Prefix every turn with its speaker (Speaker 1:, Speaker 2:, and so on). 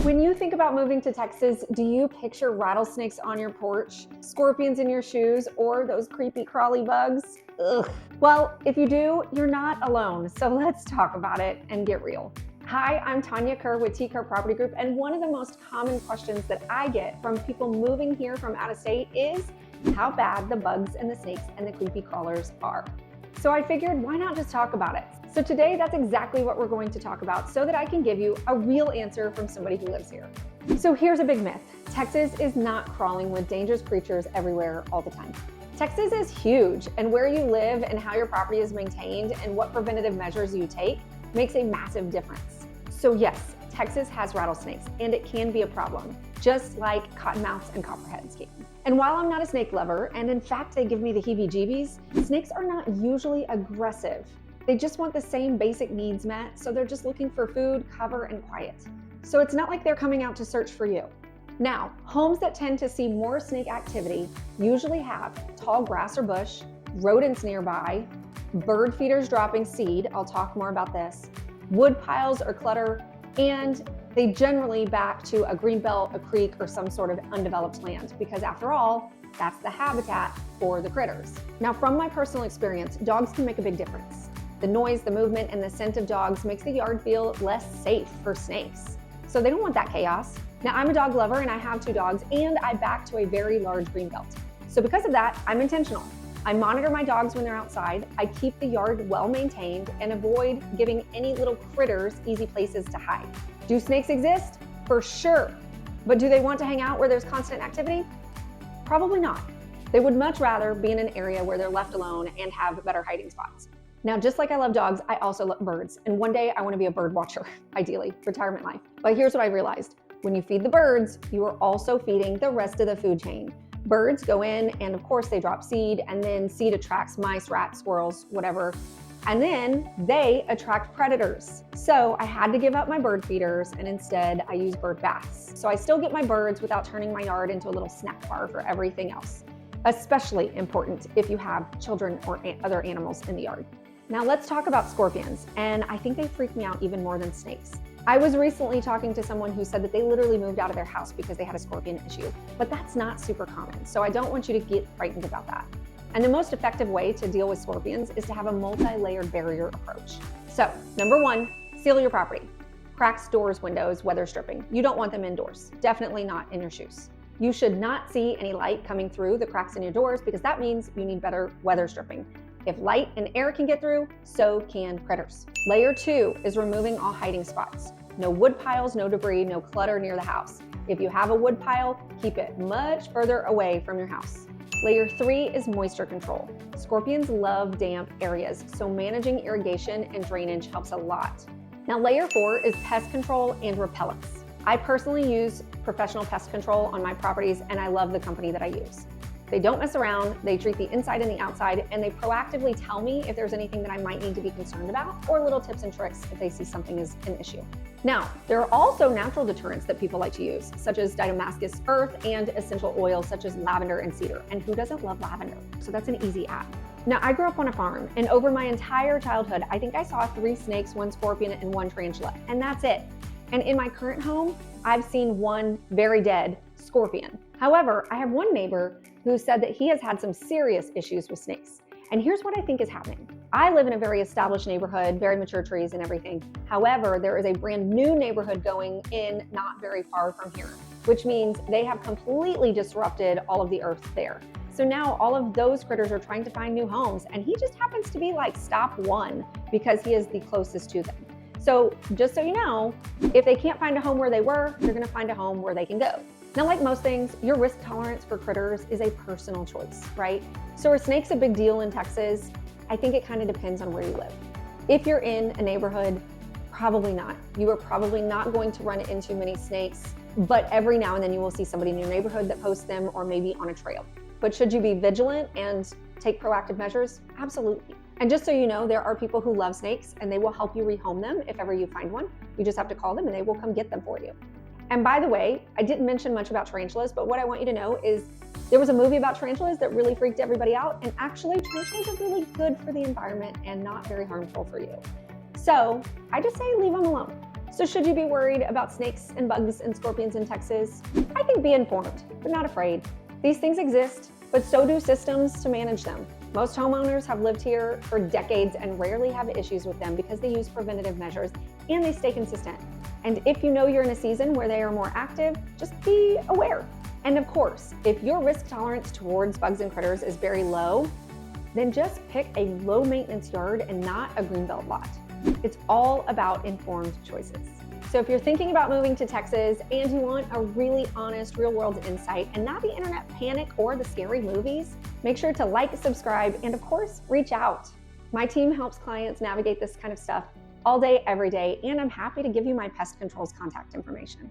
Speaker 1: When you think about moving to Texas, do you picture rattlesnakes on your porch, scorpions in your shoes, or those creepy crawly bugs? Ugh. Well, if you do, you're not alone. So let's talk about it and get real. Hi, I'm Tanya Kerr with Kerr Property Group, and one of the most common questions that I get from people moving here from out of state is how bad the bugs and the snakes and the creepy crawlers are. So I figured, why not just talk about it? So today, that's exactly what we're going to talk about so that I can give you a real answer from somebody who lives here. So here's a big myth. Texas is not crawling with dangerous creatures everywhere all the time. Texas is huge, and where you live and how your property is maintained and what preventative measures you take makes a massive difference. So yes, Texas has rattlesnakes, and it can be a problem, just like cottonmouths and copperheads can. And while I'm not a snake lover, and in fact they give me the heebie-jeebies, snakes are not usually aggressive. They just want the same basic needs met, so they're just looking for food, cover, and quiet. So it's not like they're coming out to search for you. Now, homes that tend to see more snake activity usually have tall grass or bush, rodents nearby, bird feeders dropping seed, I'll talk more about this, wood piles or clutter, and they generally back to a greenbelt, a creek, or some sort of undeveloped land, because after all, that's the habitat for the critters. Now, from my personal experience, dogs can make a big difference. The noise, the movement, and the scent of dogs makes the yard feel less safe for snakes. So they don't want that chaos. Now, I'm a dog lover and I have 2 dogs, and I back to a very large greenbelt. So because of that, I'm intentional. I monitor my dogs when they're outside, I keep the yard well maintained, and avoid giving any little critters easy places to hide. Do snakes exist? For sure. But do they want to hang out where there's constant activity? Probably not. They would much rather be in an area where they're left alone and have better hiding spots. Now, just like I love dogs, I also love birds. And one day I want to be a bird watcher, ideally, retirement life. But here's what I realized. When you feed the birds, you are also feeding the rest of the food chain. Birds go in and of course they drop seed, and then seed attracts mice, rats, squirrels, whatever. And then they attract predators. So I had to give up my bird feeders, and instead I use bird baths. So I still get my birds without turning my yard into a little snack bar for everything else. Especially important if you have children or other animals in the yard. Now let's talk about scorpions, and I think they freak me out even more than snakes. I was recently talking to someone who said that they literally moved out of their house because they had a scorpion issue, but that's not super common, so I don't want you to get frightened about that. And the most effective way to deal with scorpions is to have a multi-layered barrier approach. So, number 1, seal your property. Cracks, doors, windows, weather stripping. You don't want them indoors, definitely not in your shoes. You should not see any light coming through the cracks in your doors, because that means you need better weather stripping. If light and air can get through, so can critters. Layer 2 is removing all hiding spots. No wood piles, no debris, no clutter near the house. If you have a wood pile, keep it much further away from your house. Layer 3 is moisture control. Scorpions love damp areas, so managing irrigation and drainage helps a lot. Now, layer 4 is pest control and repellents. I personally use professional pest control on my properties, and I love the company that I use. They don't mess around, they treat the inside and the outside, and they proactively tell me if there's anything that I might need to be concerned about, or little tips and tricks if they see something is an issue. Now, there are also natural deterrents that people like to use, such as Damascus earth and essential oils such as lavender and cedar. And who doesn't love lavender? So that's an easy add. Now, I grew up on a farm, and over my entire childhood, I think I saw 3 snakes, 1 scorpion, and 1 tarantula, and that's it. And in my current home, I've seen 1 very dead scorpion. However, I have one neighbor who said that he has had some serious issues with snakes. And here's what I think is happening. I live in a very established neighborhood, very mature trees and everything. However, there is a brand new neighborhood going in not very far from here, which means they have completely disrupted all of the earth there. So now all of those critters are trying to find new homes, and he just happens to be like stop 1 because he is the closest to them. So just so you know, if they can't find a home where they were, they're gonna find a home where they can go. Now, like most things, your risk tolerance for critters is a personal choice, right? So are snakes a big deal in Texas? I think it kind of depends on where you live. If you're in a neighborhood, probably not. You are probably not going to run into many snakes, but every now and then you will see somebody in your neighborhood that posts them, or maybe on a trail. But should you be vigilant and take proactive measures? Absolutely. And just so you know, there are people who love snakes, and they will help you rehome them if ever you find one. You just have to call them and they will come get them for you. And by the way, I didn't mention much about tarantulas, but what I want you to know is there was a movie about tarantulas that really freaked everybody out, and actually tarantulas are really good for the environment and not very harmful for you. So I just say leave them alone. So should you be worried about snakes and bugs and scorpions in Texas? I think be informed, but not afraid. These things exist, but so do systems to manage them. Most homeowners have lived here for decades and rarely have issues with them because they use preventative measures and they stay consistent. And if you know you're in a season where they are more active, just be aware. And of course, if your risk tolerance towards bugs and critters is very low, then just pick a low maintenance yard and not a greenbelt lot. It's all about informed choices. So if you're thinking about moving to Texas and you want a really honest, real-world insight and not the internet panic or the scary movies, make sure to like, subscribe, and of course, reach out. My team helps clients navigate this kind of stuff all day, every day, and I'm happy to give you my pest control's contact information.